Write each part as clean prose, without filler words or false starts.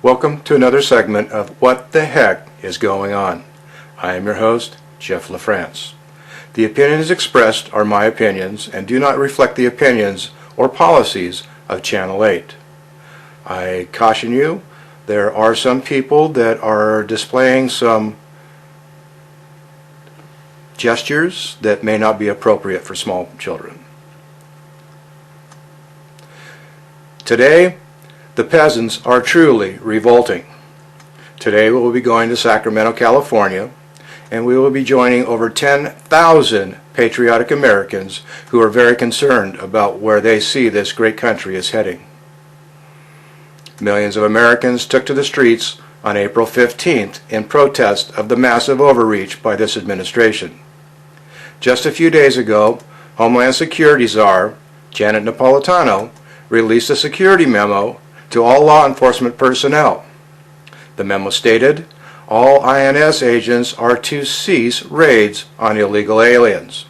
Welcome to another segment of What the Heck is Going On. I am your host, Jeff LaFrance. The opinions expressed are my opinions and do not reflect the opinions or policies of Channel 8. I caution you, there are some people that are displaying some gestures that may not be appropriate for small children. Today, the peasants are truly revolting. Today we will be going to Sacramento, California, and we will be joining over 10,000 patriotic Americans who are very concerned about where they see this great country is heading. Millions of Americans took to the streets on April 15th in protest of the massive overreach by this administration. Just a few days ago, Homeland Security Czar Janet Napolitano released a security memo to all law enforcement personnel. The memo stated, all INS agents are to cease raids on illegal aliens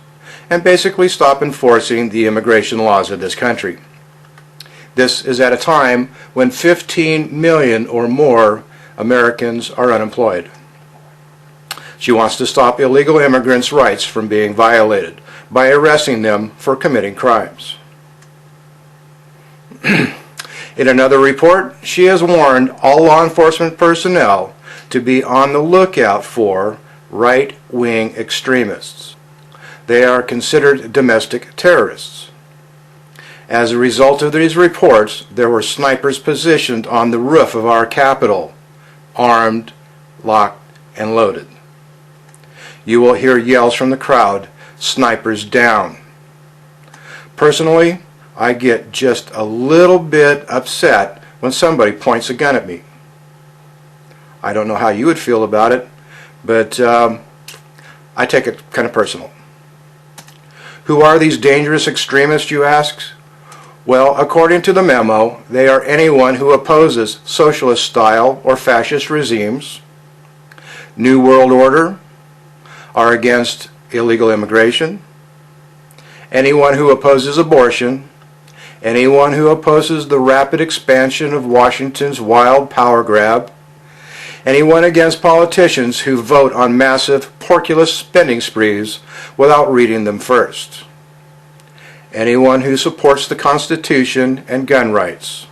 and basically stop enforcing the immigration laws of this country. This is at a time when 15 million or more Americans are unemployed. She wants to stop illegal immigrants' rights from being violated by arresting them for committing crimes. In another report, she has warned all law enforcement personnel to be on the lookout for right-wing extremists. They are considered domestic terrorists. As a result of these reports, there were snipers positioned on the roof of our Capitol, armed, locked, and loaded. You will hear yells from the crowd, snipers down. Personally, I get just a little bit upset when somebody points a gun at me. I don't know how you would feel about it, but I take it kind of personal. Who are these dangerous extremists, you ask? Well, according to the memo, they are anyone who opposes socialist style or fascist regimes, New World Order, are against illegal immigration, anyone who opposes abortion, anyone who opposes the rapid expansion of Washington's wild power grab, anyone against politicians who vote on massive porculous spending sprees without reading them first, anyone who supports the Constitution and gun rights,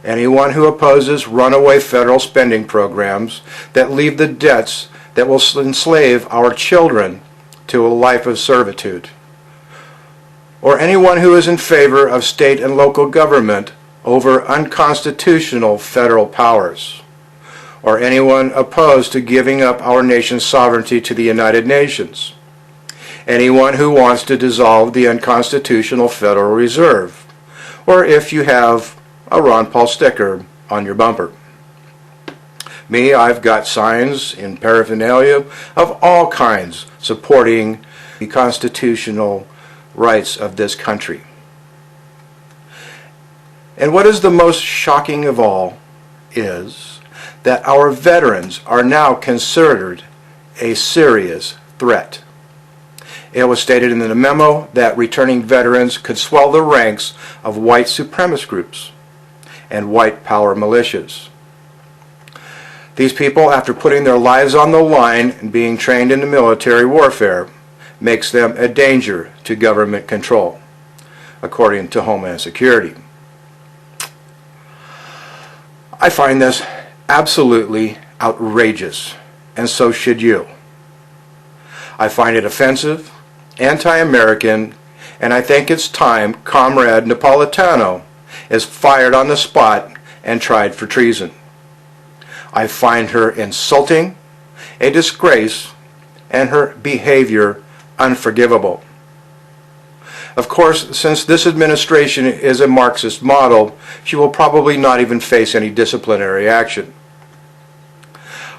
anyone who opposes runaway federal spending programs that leave the debts that will enslave our children to a life of servitude, or anyone who is in favor of state and local government over unconstitutional federal powers, or anyone opposed to giving up our nation's sovereignty to the United Nations, anyone who wants to dissolve the unconstitutional Federal Reserve, or if you have a Ron Paul sticker on your bumper. Me, I've got signs in paraphernalia of all kinds supporting the constitutional rights of this country. And what is the most shocking of all is that our veterans are now considered a serious threat. It was stated in the memo that returning veterans could swell the ranks of white supremacist groups and white power militias. These people, after putting their lives on the line and being trained in the military warfare, makes them a danger to government control, according to Homeland Security. I find this absolutely outrageous, and so should you. I find it offensive, anti-American, and I think it's time Comrade Napolitano is fired on the spot and tried for treason. I find her insulting, a disgrace, and her behavior unforgivable. Of course, since this administration is a Marxist model, she will probably not even face any disciplinary action.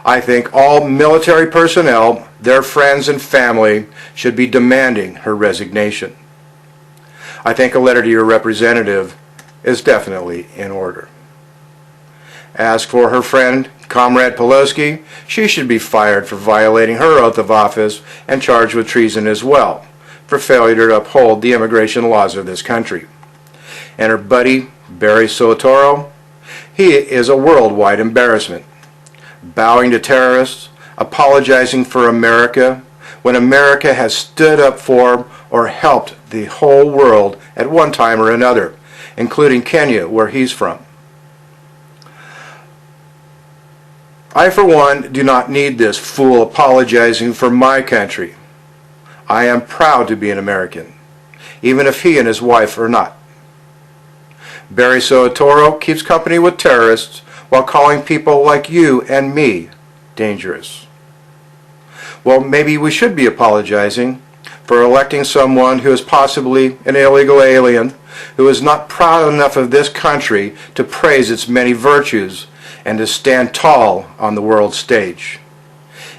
I think all military personnel, their friends and family, should be demanding her resignation. I think a letter to your representative is definitely in order. As for her friend, Comrade Pelosi, she should be fired for violating her oath of office and charged with treason as well, for failure to uphold the immigration laws of this country. And her buddy, Barry Soetoro, He is a worldwide embarrassment, bowing to terrorists, apologizing for America, when America has stood up for or helped the whole world at one time or another, including Kenya, where he's from. I, for one, do not need this fool apologizing for my country. I am proud to be an American, even if he and his wife are not. Barry Soetoro keeps company with terrorists while calling people like you and me dangerous. Well, maybe we should be apologizing for electing someone who is possibly an illegal alien, who is not proud enough of this country to praise its many virtues and to stand tall on the world stage,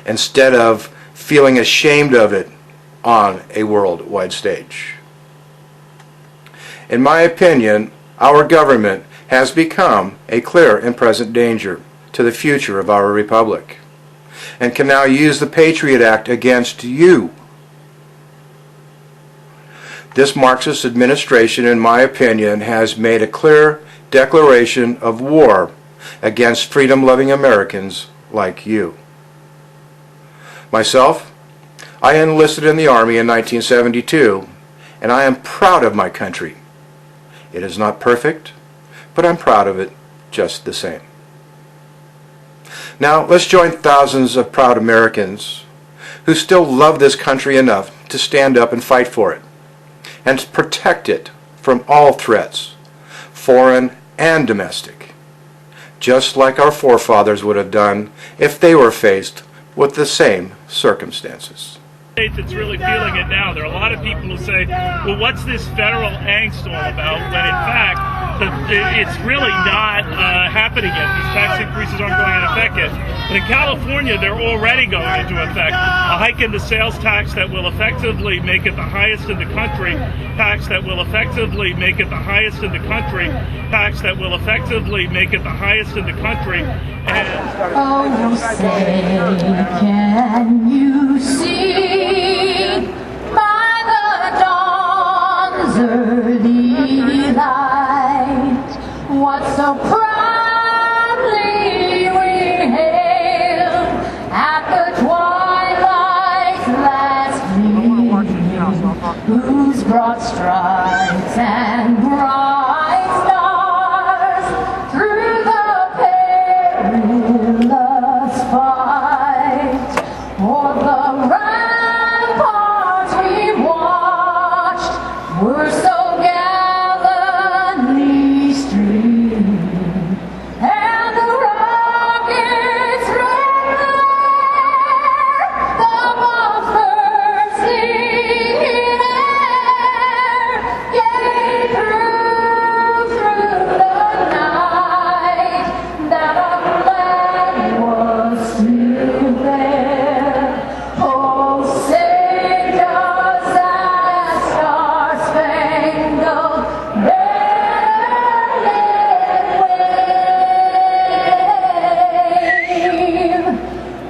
instead of feeling ashamed of it on a worldwide stage. In my opinion, our government has become a clear and present danger to the future of our republic, and can now use the Patriot Act against you. This Marxist administration, in my opinion, has made a clear declaration of war against freedom-loving Americans like you. Myself, I enlisted in the Army in 1972, and I am proud of my country. It is not perfect, but I'm proud of it just the same. Now, let's join thousands of proud Americans who still love this country enough to stand up and fight for it, and to protect it from all threats, foreign and domestic, just like our forefathers would have done if they were faced with the same circumstances. That's really feeling it now. There are a lot of people who say, well, what's this federal angst all about? When in fact, it's really not happening yet. These tax increases aren't going into effect yet. But in California, they're already going into effect. A hike in the sales tax that will effectively make it the highest in the country, tax that will effectively make it the highest in the country, tax that will effectively make it the highest in the country. Oh, you say, can you see by the dawn's early light what so proudly we hailed at the twilight's last gleam, whose broad stripes and bright stars through the perilous fight o'er the ramparts we watched were so gallantly streamed, and the rockets red glare the bursting air gave proof through the night that our flag was still there. Oh, say does that star-spangled banner wave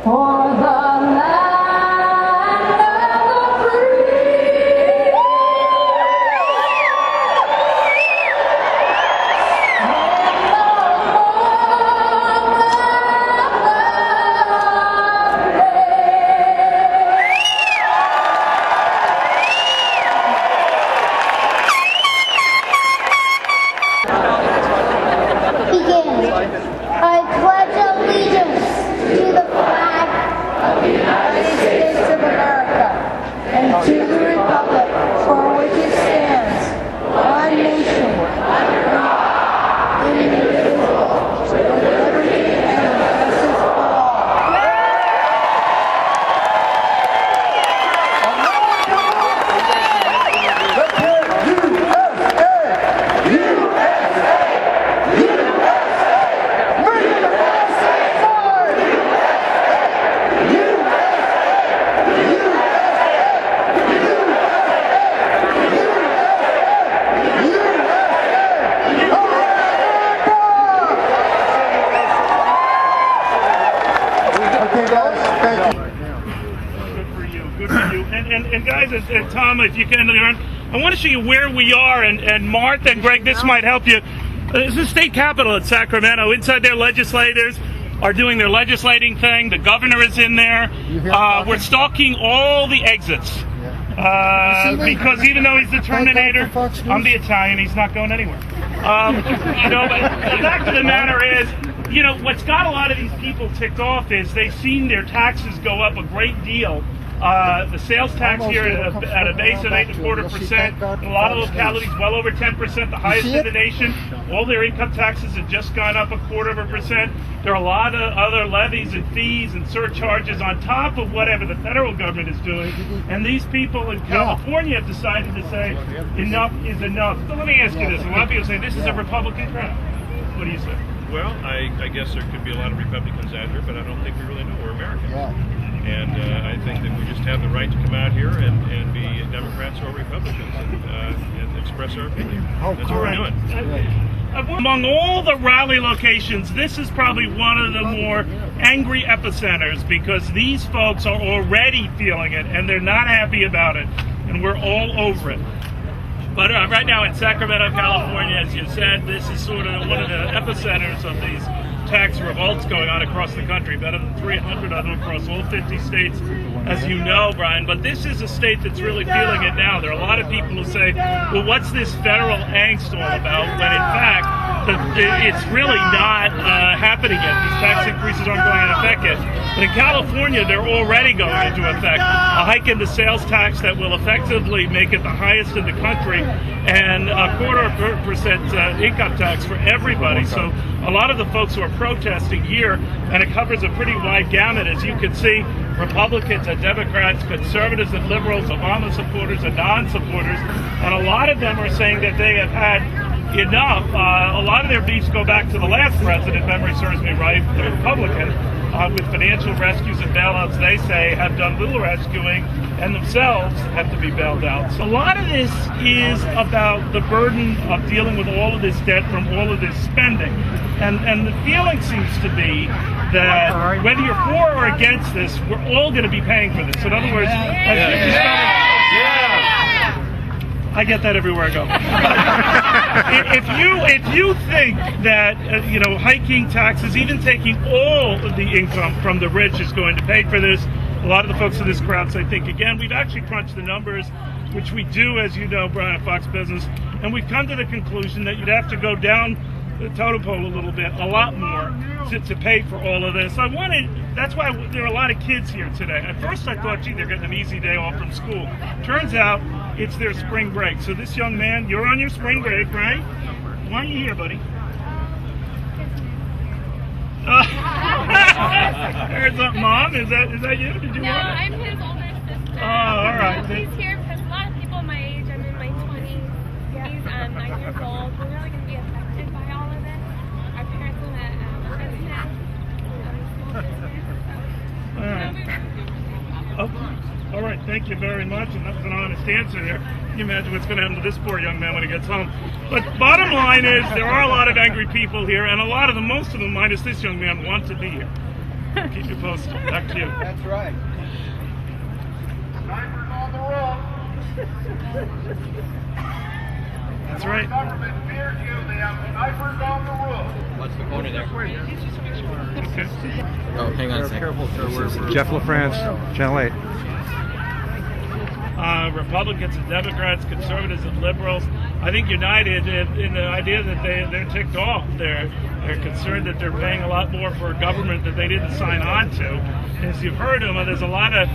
for the land of the free begin. I pledge allegiance to the flag of the United States of America and to the republic for which it stands, one nation, under God, indivisible, with liberty and justice for all. Good for you. Good for you. And guys, and Tom, if you can, I want to show you where we are. And Martha and Greg, this might help you. This is the state capitol at Sacramento. Inside their legislators are doing their legislating thing. The governor is in there. We're stalking all the exits. Because even though he's the Terminator, I'm the Italian, he's not going anywhere. But the fact of the matter is, what's got a lot of these people ticked off is they've seen their taxes go up a great deal. The sales tax here at a base of 8.25%. In a lot of localities, well over 10%, the highest in the nation. All their income taxes have just gone up 0.25%. There are a lot of other levies and fees and surcharges on top of whatever the federal government is doing. And these people in California have decided to say enough is enough. So let me ask you this. A lot of people say this is a Republican crowd. What do you say? Well, I guess there could be a lot of Republicans out here, but I don't think we really know we're Americans. And I think that we just have the right to come out here and be Democrats or Republicans and express our opinion. That's what we're doing. Among all the rally locations, this is probably one of the more angry epicenters because these folks are already feeling it and they're not happy about it. And we're all over it. But right now in Sacramento, California, as you said, this is sort of one of the epicenters of these tax revolts going on across the country, better than 300 of them across all 50 states, as you know, Brian. But this is a state that's really feeling it now. There are a lot of people who say, well, what's this federal angst all about? When in fact, it's really not happening yet. These tax increases aren't going into effect yet. But in California, they're already going into effect. A hike in the sales tax that will effectively make it the highest in the country, and a 0.25% income tax for everybody. So a lot of the folks who are protesting here, and it covers a pretty wide gamut, as you can see, Republicans and Democrats, conservatives and liberals, Obama supporters and non-supporters, and a lot of them are saying that they have had enough. A lot of their beefs go back to the last president, memory serves me right, the Republican, with financial rescues and bailouts they say have done little rescuing and themselves have to be bailed out. So a lot of this is about the burden of dealing with all of this debt from all of this spending. And the feeling seems to be that whether you're for or against this, we're all going to be paying for this. In other words, I get that everywhere I go. if you think that hiking taxes, even taking all of the income from the rich, is going to pay for this, a lot of the folks in this crowd say think again. We've actually crunched the numbers, which we do, as you know, Brian, at Fox Business, and we've come to the conclusion that you'd have to go down the totem pole a little bit, a lot more, to pay for all of this. That's why there are a lot of kids here today. At first I thought, gee, they're getting an easy day off from school. Turns out it's their spring break. So this young man, you're on your spring break, right? Why are you here, buddy? There's a mom. Is that you? Did you No, want I'm his older sister. Oh, all right. He's here because a lot of people my age, I'm in my 20s. He's 9 years old. We're really going to be affected by all of this. Our parents own a business, small business. All right. All right, thank you very much, and that was an honest answer there. Can you imagine what's going to happen to this poor young man when he gets home? But bottom line is, there are a lot of angry people here, and a lot of them, most of them, minus this young man, want to be here. Keep you posted. Back to you. That's right. Snipers on the run. That's right. Government fears you. They have snipers on the roof. What's the corner there? Okay. Oh, hang on a second. Careful, sir. Jeff LaFrance, Channel 8. Republicans and Democrats, conservatives and liberals, I think united in the idea that they're ticked off. They're concerned that they're paying a lot more for a government that they didn't sign on to. As you've heard them, there's a lot of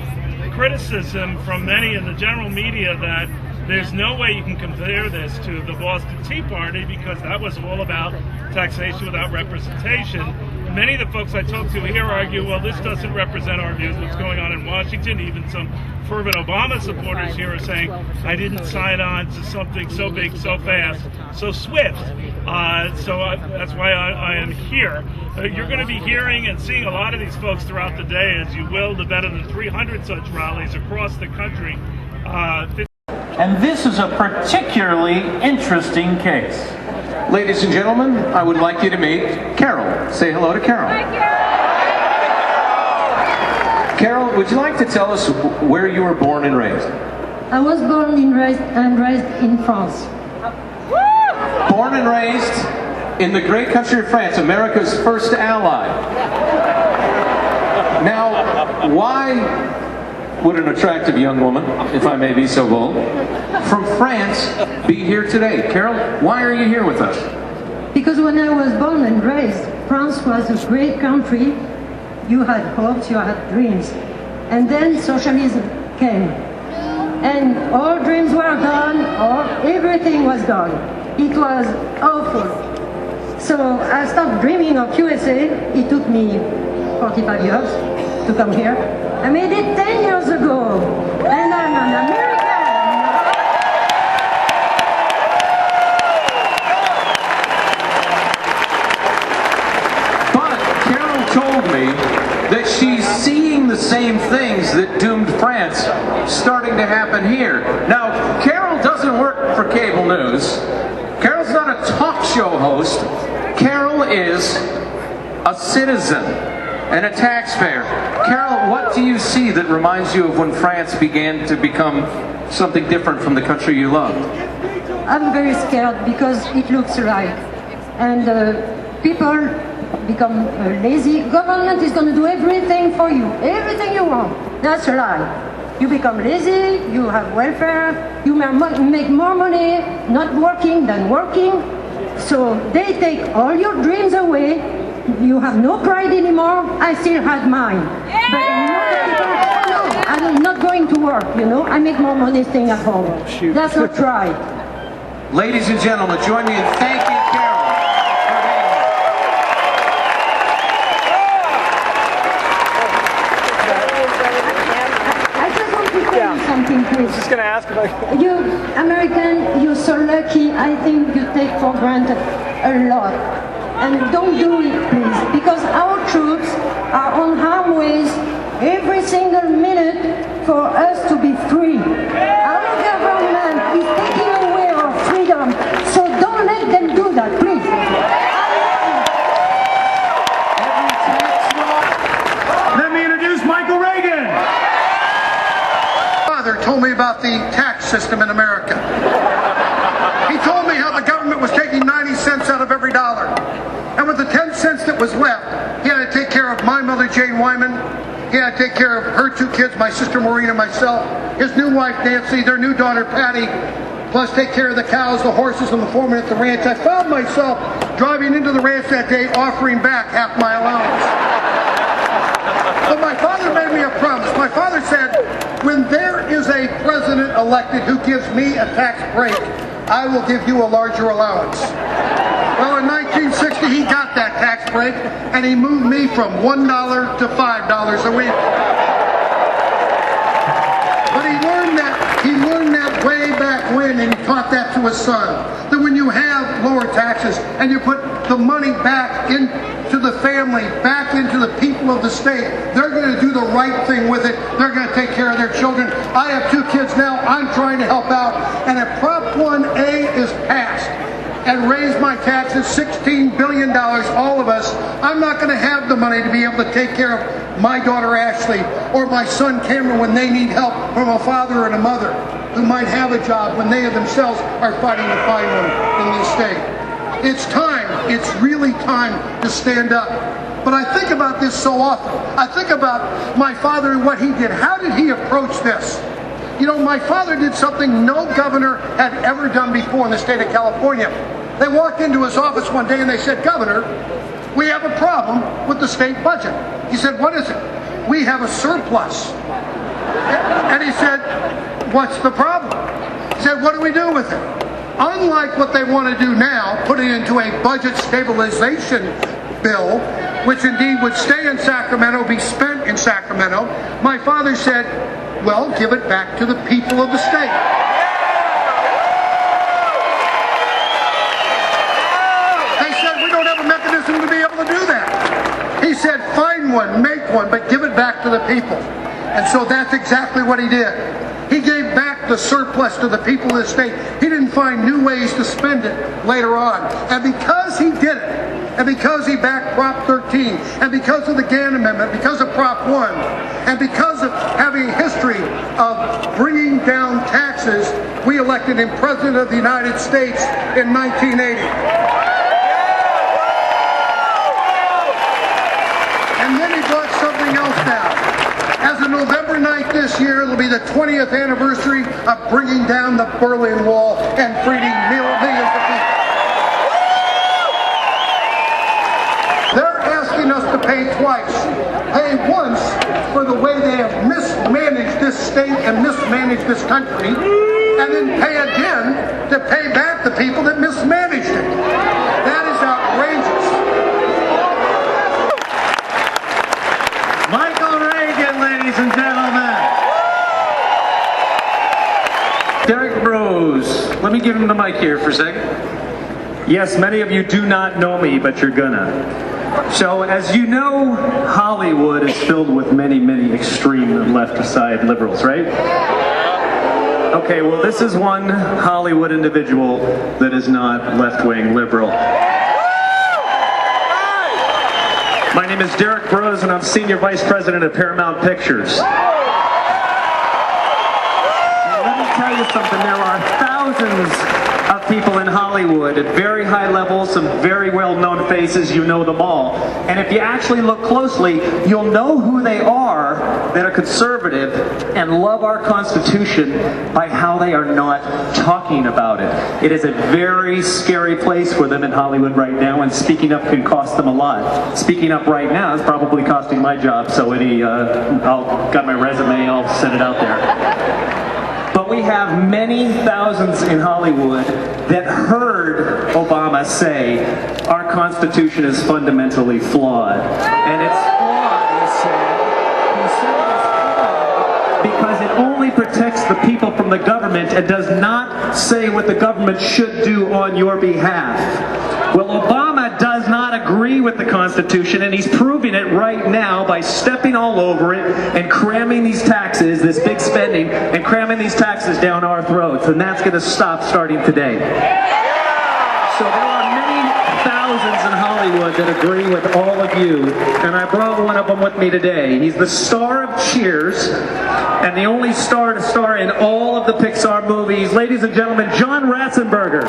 criticism from many in the general media that there's no way you can compare this to the Boston Tea Party because that was all about taxation without representation. Many of the folks I talk to here argue, well, this doesn't represent our views, what's going on in Washington. Even some fervent Obama supporters here are saying, I didn't sign on to something so big, so fast, so swift. That's why I am here. You're going to be hearing and seeing a lot of these folks throughout the day, as you will, the better than 300 such rallies across the country. And this is a particularly interesting case. Ladies and gentlemen, I would like you to meet Carol. Say hello to Carol. Hi, Carol. Carol, would you like to tell us where you were born and raised? I was born and raised in France. Born and raised in the great country of France, America's first ally. Now, why would an attractive young woman, if I may be so bold, from France be here today? Carol, why are you here with us? Because when I was born and raised, France was a great country. You had hopes, you had dreams. And then socialism came. And all dreams were gone, or everything was gone. It was awful. So I stopped dreaming of USA. It took me 45 years to come here. I made it 10 years ago, and I'm an American. But Carol told me that she's seeing the same things that doomed France starting to happen here. Now, Carol doesn't work for cable news. Carol's not a talk show host. Carol is a citizen and a taxpayer. Carol, what do you see that reminds you of when France began to become something different from the country you loved? I'm very scared because it looks right. And people become lazy. Government is going to do everything for you, everything you want. That's a lie. You become lazy, you have welfare, you make more money not working than working. So they take all your dreams away. You have no pride anymore. I still had mine. But no, I'm not going to work, you know. I make more money staying at home. That's not right. Ladies and gentlemen, join me in thanking Carol. I just want to tell you something, please. I was just going to ask about you. American, you're so lucky. I think you take for granted a lot. And don't do it, please, because our troops are on harm ways every single minute for us to be free. Our government is taking away our freedom, so don't let them do that, please. Let me introduce Michael Reagan. My father told me about the tax system in America. He told me how the government was taking 90 cents out of every dollar. And with the 10 cents that was left, he had to take care of my mother, Jane Wyman. He had to take care of her two kids, my sister Maureen and myself, his new wife Nancy, their new daughter Patty, plus take care of the cows, the horses, and the foreman at the ranch. I found myself driving into the ranch that day offering back half my allowance. But my father made me a promise. My father said, when there is a president elected who gives me a tax break, I will give you a larger allowance. Well, in 1960, he got that tax break, and he moved me from $1 to $5 a week. But he learned that way back when, and he taught that to his son. That when you have lower taxes, and you put the money back into the family, back into the people of the state, they're going to do the right thing with it. They're going to take care of their children. I have 2 kids now. I'm trying to help out, and if Prop 1A is passed, and raise my taxes $16 billion, all of us, I'm not going to have the money to be able to take care of my daughter Ashley or my son Cameron when they need help from a father and a mother who might have a job when they themselves are fighting to find one in this state. It's time, it's really time to stand up. But I think about this so often. I think about my father and what he did. How did he approach this? You know, my father did something no governor had ever done before in the state of California. They walked into his office one day and they said, "Governor, we have a problem with the state budget." He said, "What is it?" "We have a surplus." And he said, "What's the problem?" He said, "What do we do with it?" Unlike what they want to do now, put it into a budget stabilization bill, which indeed would stay in Sacramento, be spent in Sacramento, my father said, "Well, give it back to the people of the state." They said, "We don't have a mechanism to be able to do that." He said, "Find one, make one, but give it back to the people." And so that's exactly what he did. He gave back the surplus to the people of the state. He didn't find new ways to spend it later on. And because he did it, and because he backed Prop 13, and because of the Gann Amendment, because of Prop 1, and because of having a history of bringing down taxes, we elected him President of the United States in 1980. November 9th this year, it'll be the 20th anniversary of bringing down the Berlin Wall and freeing millions of people. They're asking us to pay twice. Pay once for the way they have mismanaged this state and mismanaged this country, and then pay again to pay back the people that mismanaged it. That is outrageous. Michael Reagan, ladies and gentlemen. Derek Rose. Let me give him the mic here for a second. Yes, many of you do not know me, but you're gonna. So, as you know, Hollywood is filled with many, many extreme left-side liberals, right? Okay, well, this is one Hollywood individual that is not left-wing liberal. My name is Derek Rose, and I'm Senior Vice President of Paramount Pictures. And let me tell you something, there are thousands of people in Hollywood at very high levels, some very well-known faces, you know them all. And if you actually look closely, you'll know who they are that are conservative and love our Constitution by how they are not talking about it. It is a very scary place for them in Hollywood right now, and speaking up can cost them a lot. Speaking up right now is probably costing my job, so I'll got my resume, I'll send it out there. But we have many thousands in Hollywood that heard Obama say our Constitution is fundamentally flawed. And it's flawed, he said. He said it's flawed because it only protects the people from the government and does not say what the government should do on your behalf. Well, Obama does not agree with the Constitution, and he's proving it right now by stepping all over it and cramming these taxes, this big spending, and cramming these taxes down our throats. And that's going to stop starting today. So there are many thousands in Hollywood that agree with all of you, and I brought one of them with me today. He's the star of Cheers, and the only star to star in all of the Pixar movies. Ladies and gentlemen, John Ratzenberger.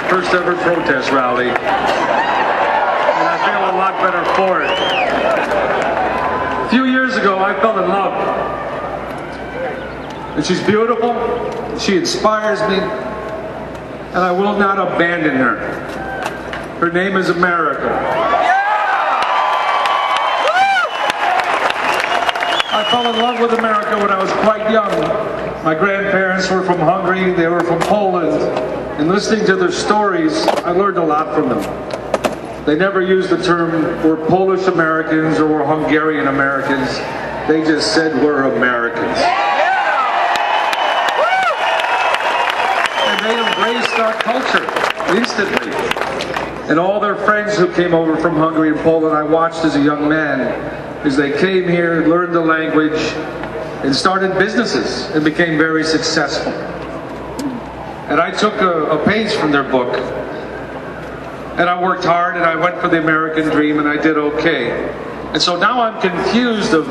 First ever protest rally, and I feel a lot better for it. A few years ago, I fell in love, and she's beautiful, she inspires me, and I will not abandon her. Her name is America. I fell in love with America when I was quite young. My grandparents were from Hungary, they were from Poland. And listening to their stories, I learned a lot from them. They never used the term, we're Polish Americans or we're Hungarian Americans. They just said, we're Americans. And they embraced our culture instantly. And all their friends who came over from Hungary and Poland, I watched as a young man, as they came here, learned the language, and started businesses and became very successful. And I took a page from their book, and I worked hard, and I went for the American dream, and I did okay. And so now I'm confused of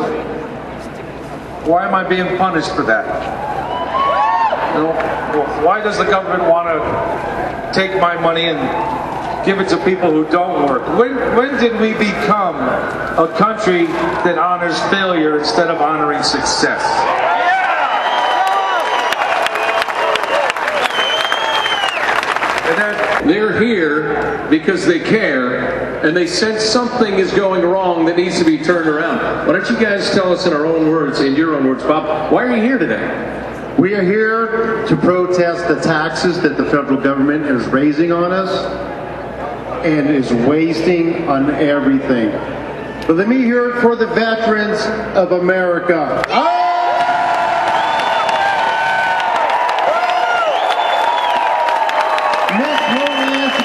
why am I being punished for that? You know, why does the government want to take my money and give it to people who don't work? When did we become a country that honors failure instead of honoring success? They're here because they care, and they sense something is going wrong that needs to be turned around. Why don't you guys tell us in our own words, in your own words, Bob, why are you here today? We are here to protest the taxes that the federal government is raising on us and is wasting on everything. But let me hear it for the veterans of America.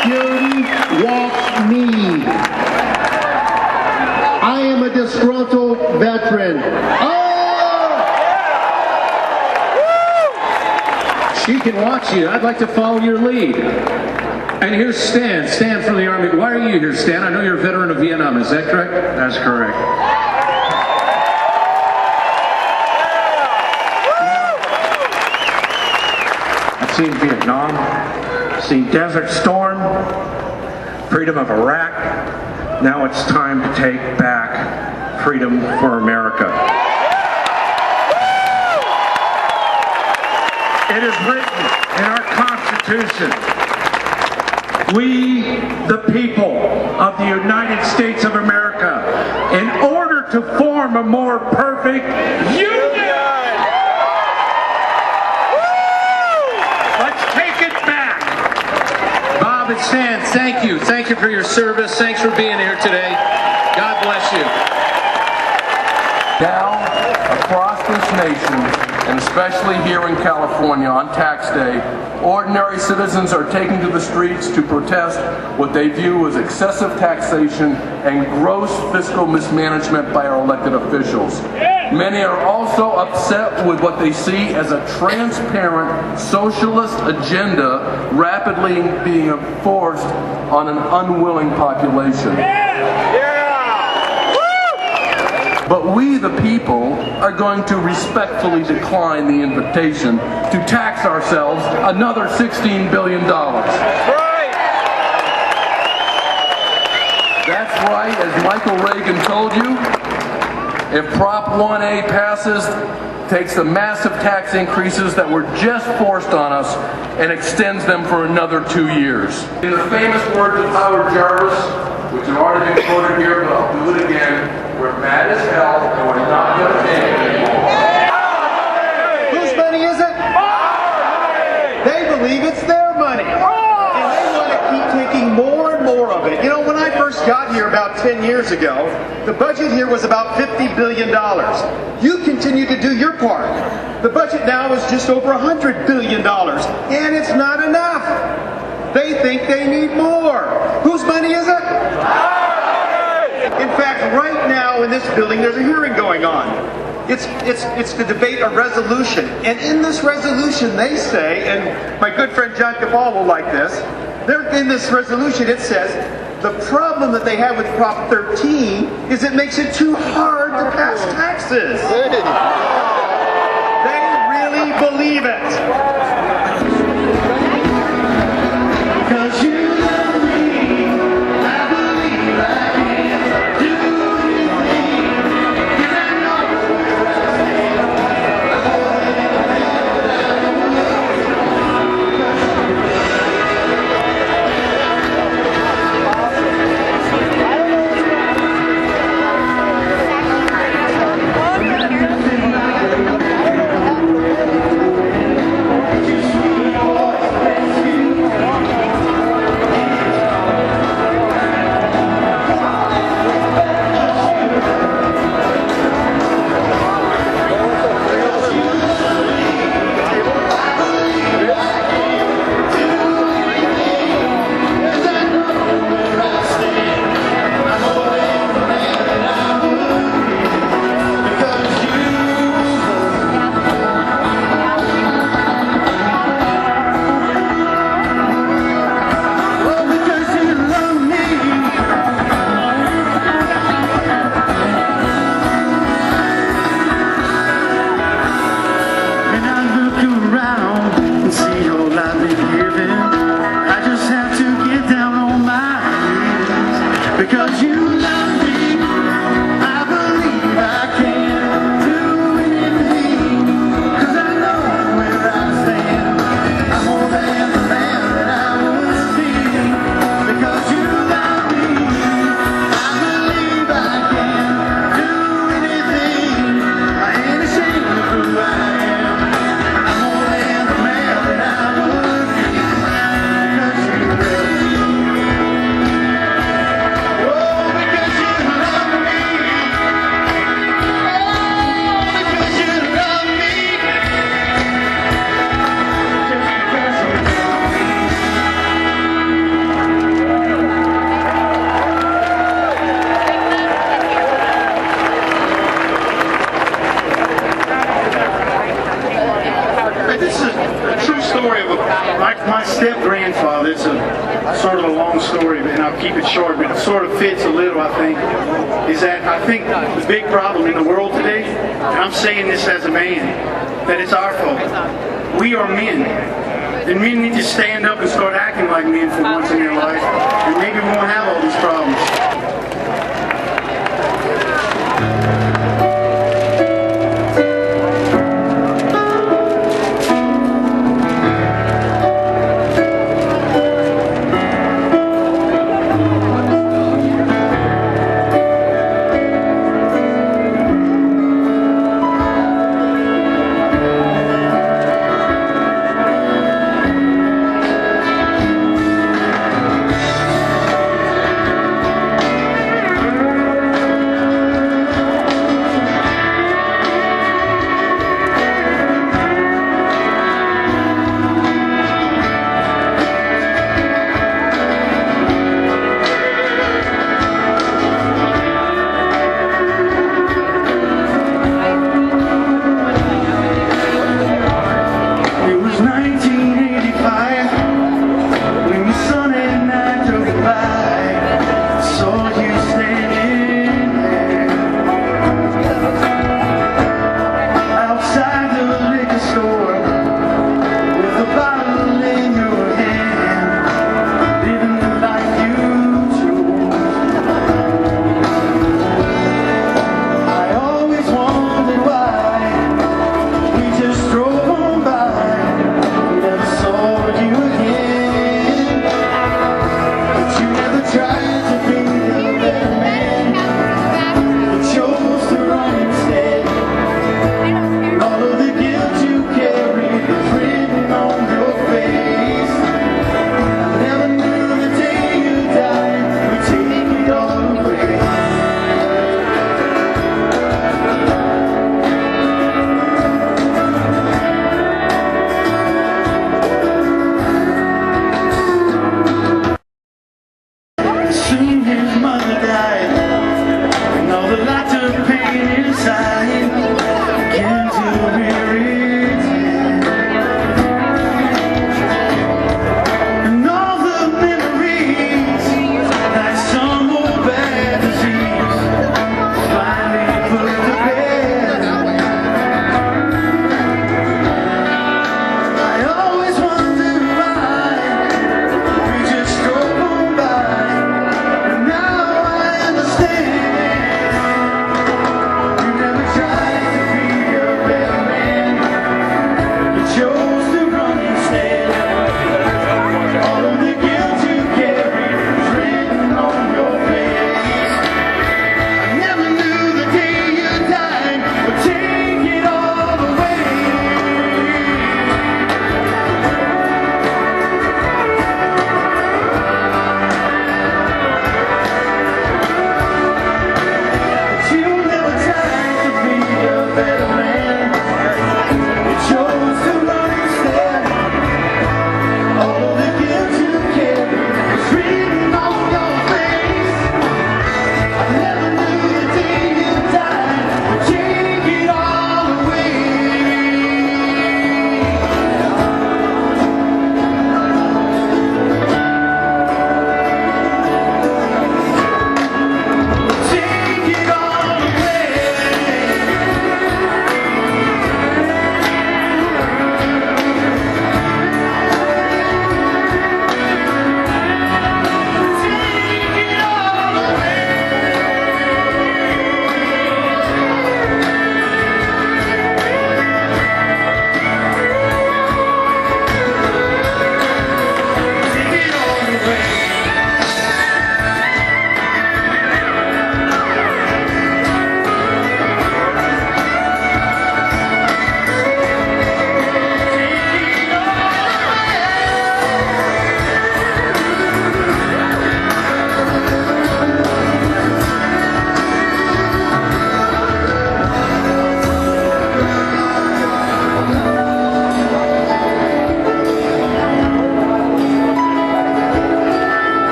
Security wants me. I am a disgruntled veteran. She can watch you. I'd like to follow your lead. And here's Stan. Stan from the Army. Why are you here, Stan? I know you're a veteran of Vietnam. Is that correct? That's correct. seen Vietnam, seen Desert Storm, freedom of Iraq. Now it's time to take back freedom for America. It is written in our Constitution, we, the people of the United States of America, in order to form a more perfect union. Let's take it back. Bob and Stan, thank you. Thank you for your service. Thanks for being here today. God bless you. Now, across this nation, and especially here in California on tax day, ordinary citizens are taking to the streets to protest what they view as excessive taxation and gross fiscal mismanagement by our elected officials. Many are also upset with what they see as a transparent socialist agenda rapidly being enforced on an unwilling population. But we, the people, are going to respectfully decline the invitation to tax ourselves another $16 billion. That's right, as Michael Reagan told you, if Prop 1A passes, takes the massive tax increases that were just forced on us and extends them for another 2 years. In the famous words of Howard Jarvis, which have already been quoted here, but I'll do it again, we're mad as hell and we're not going to pay it anymore. Whose money is it? They believe it's their money. And they want to keep taking more and more of it. You know, when I first got here about 10 years ago, the budget here was about $50 billion. You continue to do your part. The budget now is just over $100 billion. And it's not enough. They think they need more. Whose money is it? In fact, right now in this building, there's a hearing going on. It's to debate a resolution. And in this resolution, they say, and my good friend John Cabal will like this, in this resolution it says, the problem that they have with Prop 13 is it makes it too hard to pass taxes. They really believe it. My step-grandfather, it's a sort of a long story, and I'll keep it short, but it sort of fits a little, I think, is that I think the big problem in the world today, and I'm saying this as a man, that it's our fault. We are men. then men need to stand up and start acting like men for once in their life, and maybe we won't have all these problems.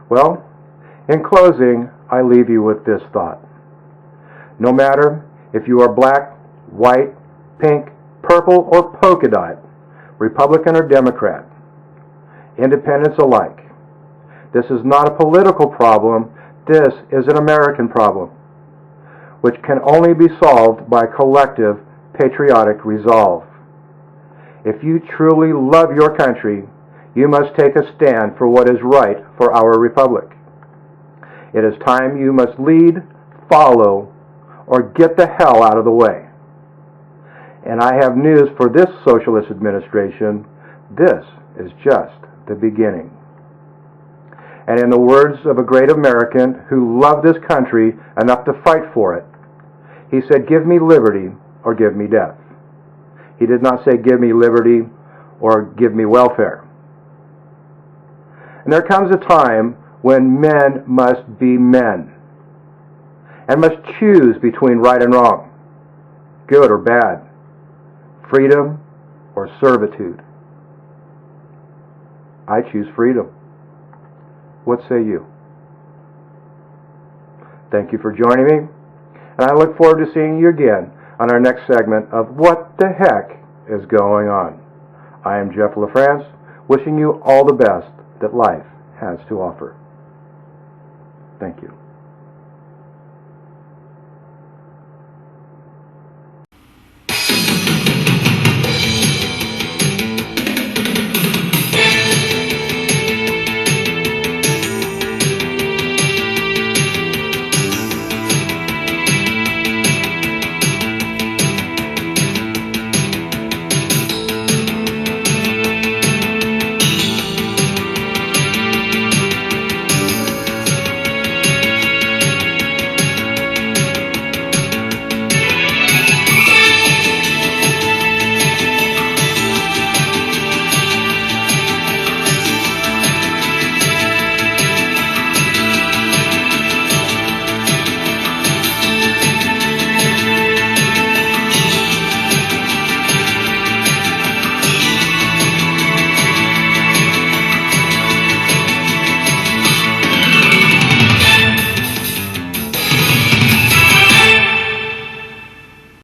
Well, in closing, I leave you with this thought. No matter if you are black, white, pink, purple, or polka dot, Republican or Democrat, independents alike, this is not a political problem, this is an American problem, which can only be solved by collective patriotic resolve. If you truly love your country, you must take a stand for what is right for our republic. It is time you must lead, follow, or get the hell out of the way. And I have news for this socialist administration. This is just the beginning. And in the words of a great American who loved this country enough to fight for it, he said, "Give me liberty or give me death." He did not say, "Give me liberty or give me welfare." And there comes a time when men must be men and must choose between right and wrong, good or bad, freedom or servitude. I choose freedom. What say you? Thank you for joining me, and I look forward to seeing you again on our next segment of What the Heck is Going On. I am Jeff LaFrance, wishing you all the best that life has to offer. Thank you.